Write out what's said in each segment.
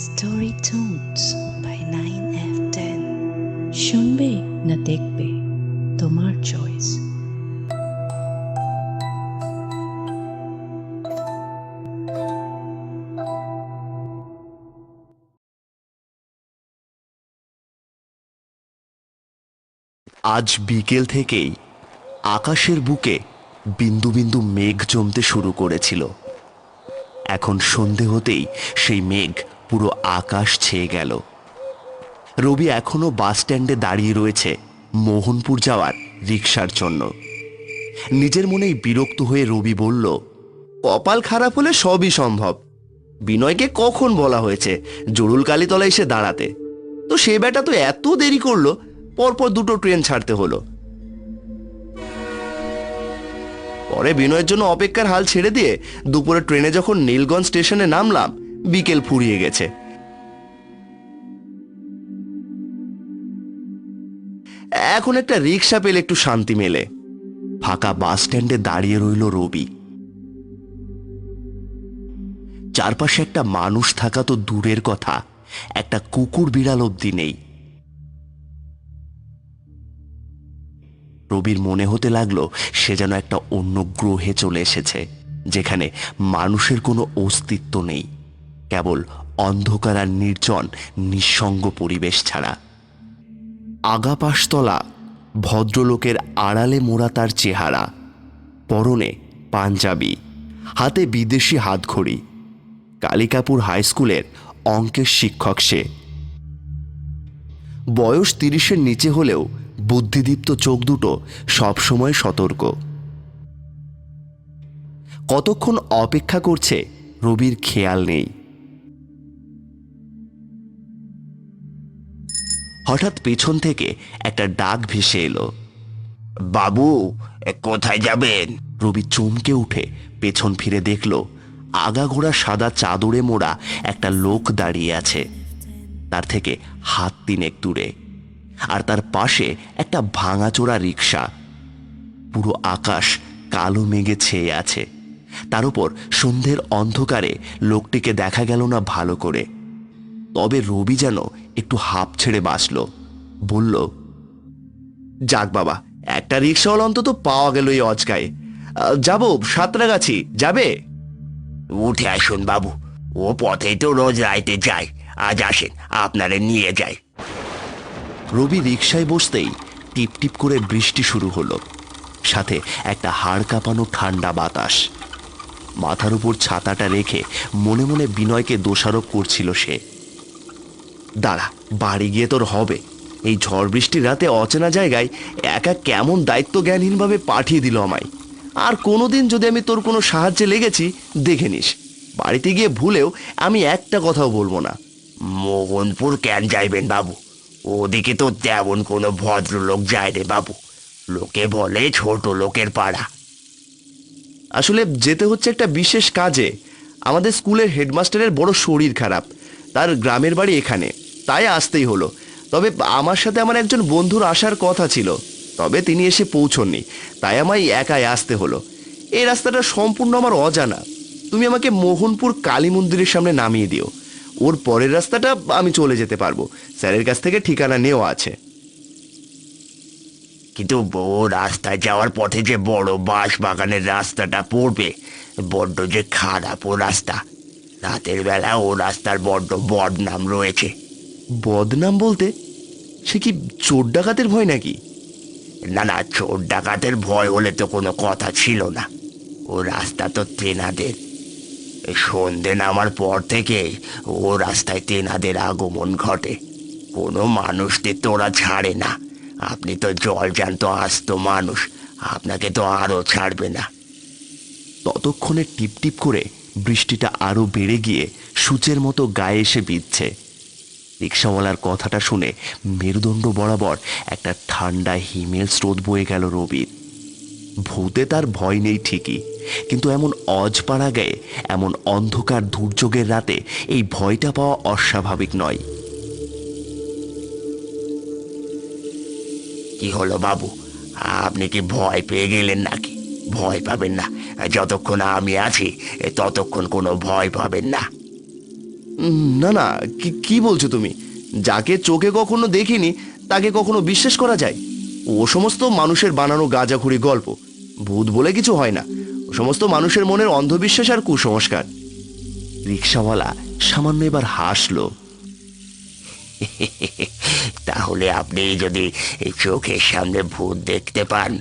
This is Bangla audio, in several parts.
Story toons by 9F10। শুনবে না দেখবে, তোমার চয়েস। আজ বিকেল থেকেই আকাশের বুকে বিন্দু বিন্দু মেঘ জমতে শুরু করেছিল। এখন সন্ধে হতেই সেই মেঘ পুরো আকাশ ছেয়ে গেল। রবি এখনো বাস স্ট্যান্ডে দাঁড়িয়ে রয়েছে মোহনপুর যাওয়ার রিকশার জন্য। নিজের মনেই বিরক্ত হয়ে রবি বলল, কপাল খারাপ হলে সবই সম্ভব। বিনয়কে কখন বলা হয়েছে জরুল কালীতলা এসে দাঁড়াতে, তো সে বেটা তো এত দেরি করলো, পরপর দুটো ট্রেন ছাড়তে হলো। পরে বিনয়ের জন্য অপেক্ষার হাল ছেড়ে দিয়ে দুপুরে ট্রেনে যখন নীলগঞ্জ স্টেশনে নামলাম, বিকেল ফুরিয়ে গেছে। এখন একটা রিক্সা পেলে একটু শান্তি মেলে। ফাঁকা বাস স্ট্যান্ডে দাঁড়িয়ে রইল রবি। চারপাশে একটা মানুষ থাকা তো দূরের কথা, একটা কুকুর বিড়াল অব্দি নেই। রবির মনে হতে লাগলো সে যেন একটা অন্য গ্রহে চলে এসেছে, যেখানে মানুষের কোনো অস্তিত্ব নেই, কেবল অন্ধকার আর নির্জন নিঃসঙ্গ পরিবেশ ছাড়া। আগাপাশতলা ভদ্রলোকের আড়ালে মোড়া তার চেহারা, পরনে পাঞ্জাবি, হাতে বিদেশি হাতঘড়ি। কালিকাপুর হাই স্কুলের অঙ্কের শিক্ষক সে। বয়স 30-এর নিচে হলেও বুদ্ধিদীপ্ত চোখ দুটো সবসময় সতর্ক। কতক্ষণ অপেক্ষা করছে রবির খেয়াল নেই। হঠাৎ পেছন থেকে একটা ডাক ভেসে এলো, বাবু কোথায় যাবেন? রবি চমকে উঠে পেছন ফিরে দেখল আগাগোড়া সাদা চাদরে মোড়া একটা লোক দাঁড়িয়ে আছে, তার থেকে হাত 3 দূরে। আর তার পাশে একটা ভাঙাচোরা রিক্সা। পুরো আকাশ কালো মেঘে ছেয়ে আছে, তার উপর সন্ধ্যের অন্ধকারে লোকটিকে দেখা গেল না ভালো করে। তবে রবি যেন একটু হাঁপ ছেড়ে বাঁচল। বলল, যাক বাবা, একটা রিক্সাওয়ালা অন্তত পাওয়া গেল এই অজগায়ে। যাব সাঁতরাগাছি, যাবে? উঠে আসুন বাবু, ও পথেই তো রোজ রাইতে যায়, আজ আসেন আপনারে নিয়ে যাই। রবি রিক্সায় বসতেই টিপ টিপ করে বৃষ্টি শুরু হলো, সাথে একটা হাড় কাঁপানো ঠান্ডা বাতাস। মাথার উপর ছাতাটা রেখে মনে মনে বিনয়কে দোষারোপ করছিল সে। দাঁড়া, বাড়ি গিয়ে তোর হবে। এই ঝড় বৃষ্টির রাতে অচেনা জায়গায় একা কেমন দায়িত্ব জ্ঞানহীনভাবে পাঠিয়ে দিল আমায়। আর কোনোদিন যদি আমি তোর কোনো সাহায্যে লেগেছি দেখে নিস, বাড়িতে গিয়ে ভুলেও আমি একটা কথাও বলবো না। মোহনপুর কেন যাইবেন বাবু? ওদিকে তো তেমন কোনো ভদ্রলোক যায় রে বাবু, লোকে বলে ছোট লোকের পাড়া। আসলে যেতে হচ্ছে একটা বিশেষ কাজে। আমাদের স্কুলের হেডমাস্টারের বড় শরীর খারাপ, তার গ্রামের বাড়ি এখানে, তাই আসতেই হলো। তবে আমার সাথে আমার একজন বন্ধুর আসার কথা ছিল, তবে তিনি এসে পৌঁছননি, তাই আমায় একাই আসতে হলো। এই রাস্তাটা সম্পূর্ণ আমার অজানা। তুমি আমাকে মোহনপুর কালী মন্দিরের সামনে নামিয়ে দিও, ওর পরের রাস্তাটা আমি চলে যেতে পারবো। স্যারের কাছ থেকে ঠিকানা নেওয়া আছে। কিন্তু ও রাস্তায় যাওয়ার পথে যে বড় বাঁশ বাগানের রাস্তাটা পড়বে, বড্ড যে খারাপ ও রাস্তা। রাতের বেলা ও রাস্তার বড্ড বদনাম রয়েছে। বদনাম বলতে সে কি চোর ডাকাতের ভয় নাকি? না না, চোর ডাকাতের ভয় হলে তো কোনো কথা ছিল না। ও রাস্তা তো তেনাদের। সন্ধে নামার পর থেকে ও রাস্তায় তেনাদের আগমন ঘটে। কোনো মানুষদের তো ওরা ছাড়ে না। আপনি তো জলজান্ত আস্ত মানুষ, আপনাকে তো আরো ছাড়বে না। ততক্ষণে টিপটিপ করে বৃষ্টিটা আরো বেড়ে গিয়ে সূচের মতো গায়ে এসে বিঁধছে। রিক্সাওয়ালার কথাটা শুনে মেরুদণ্ড বরাবর একটা ঠান্ডা হিমেল স্রোত বয়ে গেল রবির। ভূতে তার ভয় নেই ঠিকই, কিন্তু এমন অজপাড়া গায়ে, এমন অন্ধকার দুর্যোগের রাতে এই ভয়টা পাওয়া অস্বাভাবিক নয়। কি হলো বাবু, আপনি কি ভয় পেয়ে গেলেন নাকি? ভয় পাবেন না, যতক্ষণ আমি আছি ততক্ষণ কোনো ভয় পাবেন না। না না, কি বলছো তুমি? যাকে চোখে কখনো দেখিনি তাকে কখনো বিশ্বাস করা যায়? ও সমস্ত মানুষের বানানো গাঁজাখুরি গল্প। ভূত বলে কিছু হয় না। ও সমস্ত মানুষের মনের অন্ধবিশ্বাস আর কুসংস্কার। রিক্সাওয়ালা সামান্য এবার হাসলো। তাহলে আপনি যদি এই চোখের সামনে ভূত দেখতে পান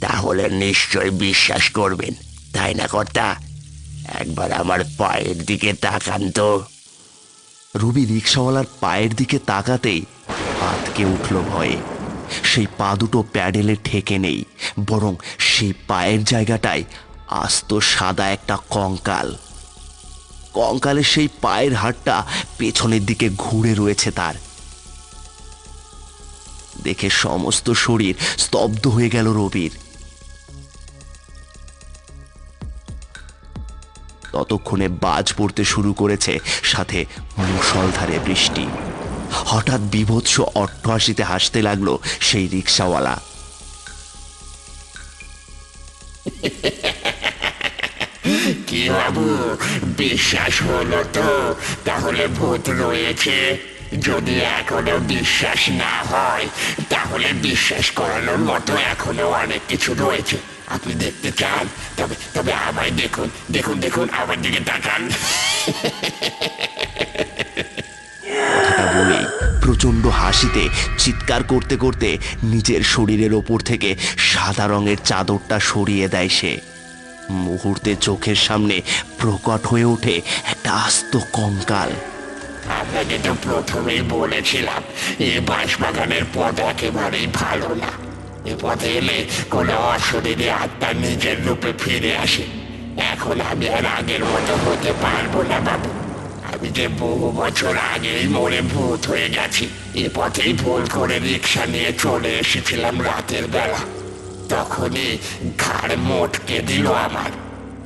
তাহলে নিশ্চয় বিশ্বাস করবেন, তাই না কর্তা? একবার আমার পায়ের দিকে তাকান তো। রবি রিক্সাওয়ালার পায়ের দিকে তাকাতেই আঁতকে উঠল ভয়ে। সেই পা দুটো প্যাডেলে ঠেকে নেই, বরং সেই পায়ের জায়গাটায় আস্ত সাদা একটা কঙ্কাল। কঙ্কালের সেই পায়ের হাড়টা পেছনের দিকে ঘুরে রয়েছে তার। দেখে সমস্ত শরীর স্তব্ধ হয়ে গেল রবির। ততক্ষণে বাজ পড়তে শুরু করেছে, সাথে মুষলধারে বৃষ্টি। হঠাৎ বিভৎস অট্টহাসিতে হাসতে লাগলো সেই রিক্সাওয়ালা। কি বাবু, বিশ্বাস হলো তো? তাহলে ভূত রয়েছে। যদি এখনো বিশ্বাস না হয় তাহলে বিশ্বাস করানোর মতো এখনো অনেক কিছু রয়েছে। আপনি দেখতে চান? তবে তবে আমায় দেখুন, দেখুন দেখুন, আমার দিকে তাকান। কথাটা বলেই প্রচন্ড হাসিতে চিৎকার করতে করতে নিজের শরীরের ওপর থেকে সাদা রঙের চাদরটা সরিয়ে দেয় সে। মুহূর্তে চোখের সামনে প্রকট হয়ে ওঠে একটা আস্ত কঙ্কাল। আপনাকে তো প্রথমেই বলেছিলাম এ বাঁশবাগানের পথ একেবারেই ভালো না। এ পথে এলে কোনো অশরীরী আত্মা নিজের রূপে ফিরে আসে। এখন আমি আর আগের মতো হতে পারবো না বাবু। আমি যে বহু বছর আগেই মরে ভূত হয়ে গেছি। এ পথেই ভুল করে রিক্সা নিয়ে চলে এসেছিলাম রাতের বেলা। তখনই ঘাড় মোটকে দিল আমার।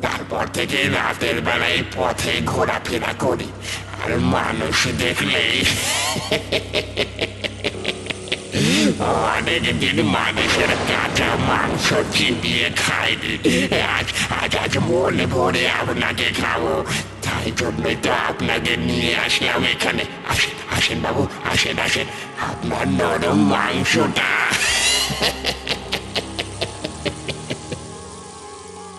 তারপর থেকে রাতের বেলায় পথে ঘোরাফেরা করি, আর মানুষ দেখলেই অনেকদিন মানুষের কাঁচা মাংস চিবিয়ে খাইনি। আজ আজ আজ মনে ভরে আপনাকে খাবো। তাই জন্যই তো আপনাকে নিয়ে আসলাম এখানে। আসেন আসেন বাবু, আসেন আসেন, আপনার নরম মাংসটা।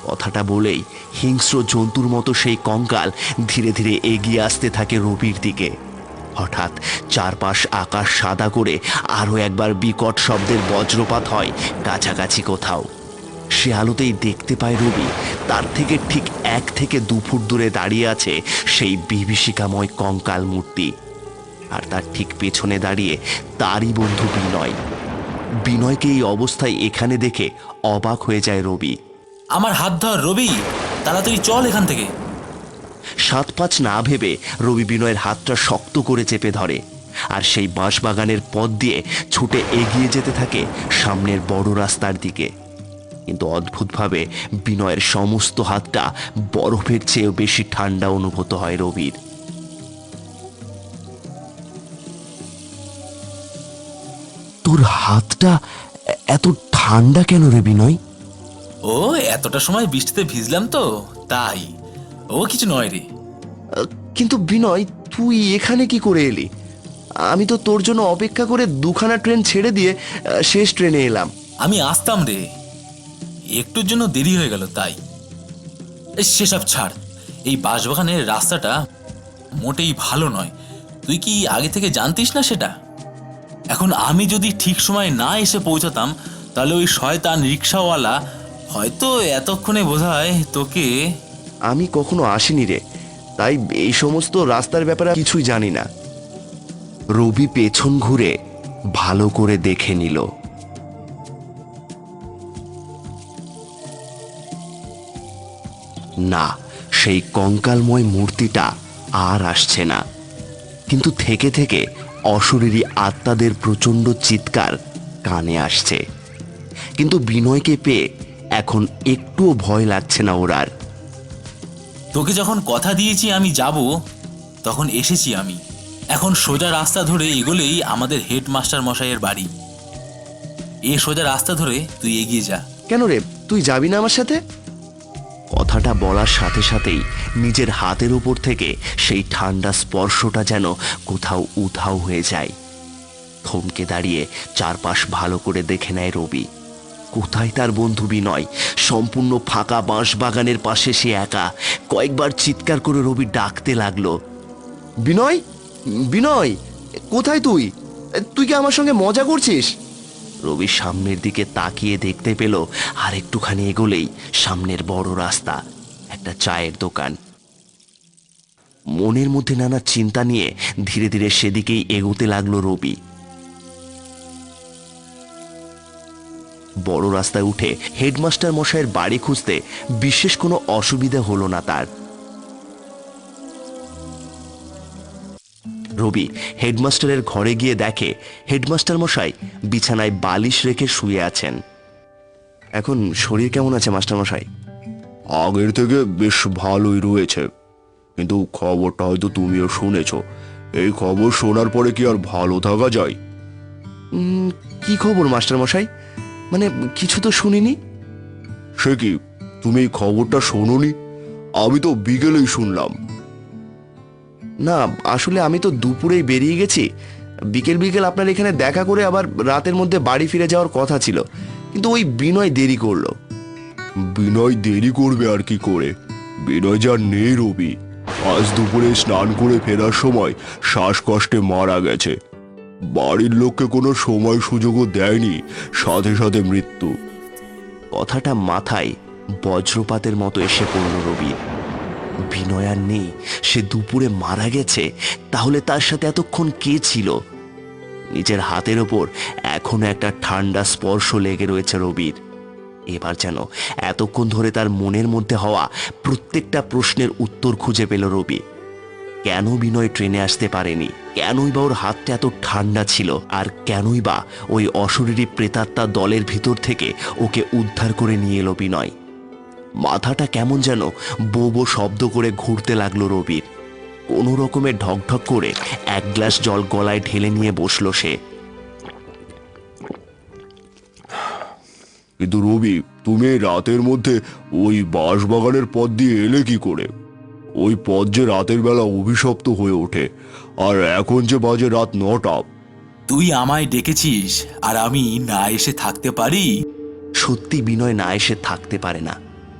কথাটা বলেই হিংস্র জন্তুর মতো সেই কঙ্কাল ধীরে ধীরে এগিয়ে আসতে থাকে রবির দিকে। হঠাৎ চারপাশ আকাশ সাদা করে আরো একবার বিকট শব্দের বজ্রপাত হয় কাছাকাছি কোথাও। সে আলোতেই দেখতে পায় রবি তার থেকে ঠিক 1 থেকে 2 ফুট দূরে দাঁড়িয়ে আছে সেই বিভীষিকাময় কঙ্কাল মূর্তি। আর তার ঠিক পেছনে দাঁড়িয়ে তারই বন্ধু বিনয়। বিনয়কে এই অবস্থায় এখানে দেখে অবাক হয়ে যায় রবি। আমার হাত ধর রবি, তাড়াতাড়ি চল এখান থেকে। 7-5 না ভেবে রবি বিনয়ের হাতটা শক্ত করে চেপে ধরে, আর সেই বাঁশবাগানের পথ দিয়ে ছুটে এগিয়ে যেতে থাকে সামনের বড় রাস্তার দিকে। কিন্তু অদ্ভুতভাবে বিনয়ের সমস্ত হাতটা বরফের চেয়েও বেশি ঠান্ডা অনুভূত হয় রবির। তোর হাতটা এত ঠান্ডা কেন রে বিনয়? ও এতটা সময় বৃষ্টিতে ভিজলাম তো তাই। ও কিছু নয় রে। কিন্তু বিনয়, তুই এখানে কি করে এলি? আমি তো তোর জন্য অপেক্ষা করে 2খানা ট্রেন ছেড়ে দিয়ে শেষ ট্রেনে এলাম। আমি আসতাম রে, একটুর জন্য দেরি হয়ে গেল তাই। সেসব ছাড়, এই বাঁশবাগানের রাস্তাটা মোটেই ভালো নয়। তুই কি আগে থেকে জানতিস না সেটা? এখন আমি যদি ঠিক সময় না এসে পৌঁছাতাম তাহলে ওই শয়তান রিক্সাওয়ালা হয়তো এতক্ষণে বোধহয় তোকে। আমি কখনো আসিনি রে, তাই এই সমস্ত রাস্তার ব্যাপারে কিছুই জানি না। রবি পেছন ঘুরে ভালো করে দেখে নিল। না, সেই কঙ্কালময় মূর্তিটা আর আসছে না। কিন্তু থেকে থেকে অশরীরী আত্মাদের প্রচন্ড চিৎকার কানে আসছে। কিন্তু বিনয়কে পেয়ে এখন একটুও ভয় লাগছে না ওর আর। তোকে যখন কথা দিয়েছি আমি যাব, তখন এসেছি আমি। এখন সোজা রাস্তা ধরে এগোলেই আমাদের হেডমাস্টার মশাইয়ের বাড়ি। সোজা রাস্তা ধরে তুই এগিয়ে যা। কেন রে, তুই যাবি না আমার সাথে? কথাটা বলার সাথে সাথেই নিজের হাতের উপর থেকে সেই ঠান্ডা স্পর্শটা যেন কোথাও উধাও হয়ে যায়। থমকে দাঁড়িয়ে চারপাশ ভালো করে দেখে নেয় রবি। কোথায় তার বন্ধু বিনয়? সম্পূর্ণ ফাঁকা বাঁশবাগানের পাশে সে একা। কয়েকবার চিৎকার করে রবি ডাকতে লাগলো, বিনয়, বিনয়, কোথায় তুই? তুই কি আমার সঙ্গে মজা করছিস? রবি সামনের দিকে তাকিয়ে দেখতে পেল আর একটুখানি এগোলেই সামনের বড় রাস্তা, একটা চায়ের দোকান। মনের মধ্যে নানা চিন্তা নিয়ে ধীরে ধীরে সেদিকেই এগোতে লাগলো রবি। বড় রাস্তায় উঠে হেডমাস্টার মশাইয়ের বাড়ি খুঁজতে বিশেষ কোনো অসুবিধা হলো না তার। রবি হেডমাস্টারের ঘরে গিয়ে দেখে হেডমাস্টার মশাই বিছানায় বালিশ রেখে শুয়ে আছেন। এখন শরীর কেমন আছে মাস্টার মশাই? আগের থেকে বেশ ভালোই রয়েছে, কিন্তু খবরটা হয়তো তুমিও শুনেছ। এই খবর শোনার পরে কি আর ভালো থাকা যায়? কি খবর মাস্টার মশাই? মানে কিছু তো শুনিনি। সে কি, তুমি এই খবরটা শোনোনি? আমি তো বিকেলেই শুনলাম। না, আসলে আমি তো দুপুরেই বেরিয়ে গেছি। বিকেল বিকেল আপনার এখানে দেখা করে আবার রাতের মধ্যে বাড়ি ফিরে যাওয়ার কথা ছিল, কিন্তু ওই বিনয় দেরি করলো। বিনয় দেরি করবে আর কি করে? বিনয় যা নেই রবি, আজ দুপুরে স্নান করে ফেরার সময় শ্বাসকষ্টে মারা গেছে। বাড়ির লোককে কোনো সময় সুযোগও দেয়নি, সাথে সাথে মৃত্যু। কথাটা মাথায় বজ্রপাতের মতো এসে পড়ল রবির। বিনয় আর নেই, সে দুপুরে মারা গেছে। তাহলে তার সাথে এতক্ষণ কে ছিল? নিজের হাতের ওপর এখনো একটা ঠান্ডা স্পর্শ লেগে রয়েছে রবির। এবার যেন এতক্ষণ ধরে তার মনের মধ্যে হওয়া প্রত্যেকটা প্রশ্নের উত্তর খুঁজে পেল রবি। কেন বিনয় ট্রেনে আসতে পারেনি? কেনই বা ওর হাতটা এত ঠান্ডা ছিল? আর কেনই বা ওই অশরীরী প্রেতাত্মা দলের ভিতর থেকে ওকে উদ্ধার করে নিয়ে এলো বিনয়? মাথাটা কেমন যেন বো বো শব্দ করে ঘুরতে লাগলো রবির। কোনো রকমের ঢকঢক করে এক গ্লাস জল গলায় ঢেলে নিয়ে বসলো সে। কিন্তু রবি, তুমি এই রাতের মধ্যে ওই বাঁশবাগানের পথ দিয়ে এলে কি করে? ওই পথ যে রাতের বেলা অভিশপ্ত হয়ে ওঠে, আর এখন যে বাজে রাত 9টা। তুই আমায় ডেকেছিস আর আমি না এসে থাকতে পারি? সত্যি বিনয় না এসে থাকতে পারে না।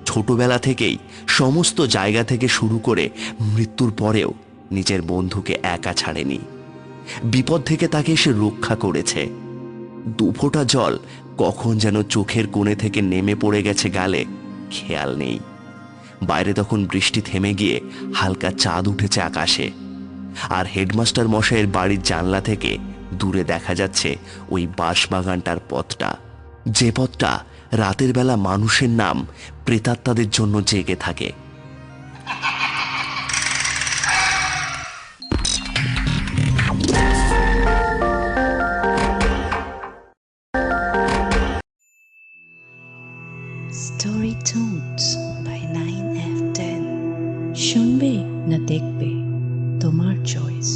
ছোটবেলা থেকেই সমস্ত জায়গা থেকে শুরু করে মৃত্যুর পরেও নিজের বন্ধুকে একা ছাড়েনি। বিপদ থেকে তাকে এসে রক্ষা করেছে। দুফোঁটা জল কখন যেন চোখের কোণে থেকে নেমে পড়ে গেছে গালে, খেয়াল নেই। বাইরে তখন বৃষ্টি থেমে গিয়ে হালকা চাঁদ উঠেছে আকাশে। আর হেডমাস্টার মশাইয়ের বাড়ির জানলা থেকে দূরে দেখা যাচ্ছে ওই বাঁশবাগানটার পথটা, যে পথটা রাতের বেলা মানুষের নাম প্রেতাত্মাদের জন্য জেগে থাকে। Story Tunes by 9F10 শুনবে না দেখবে তোমার চয়েস।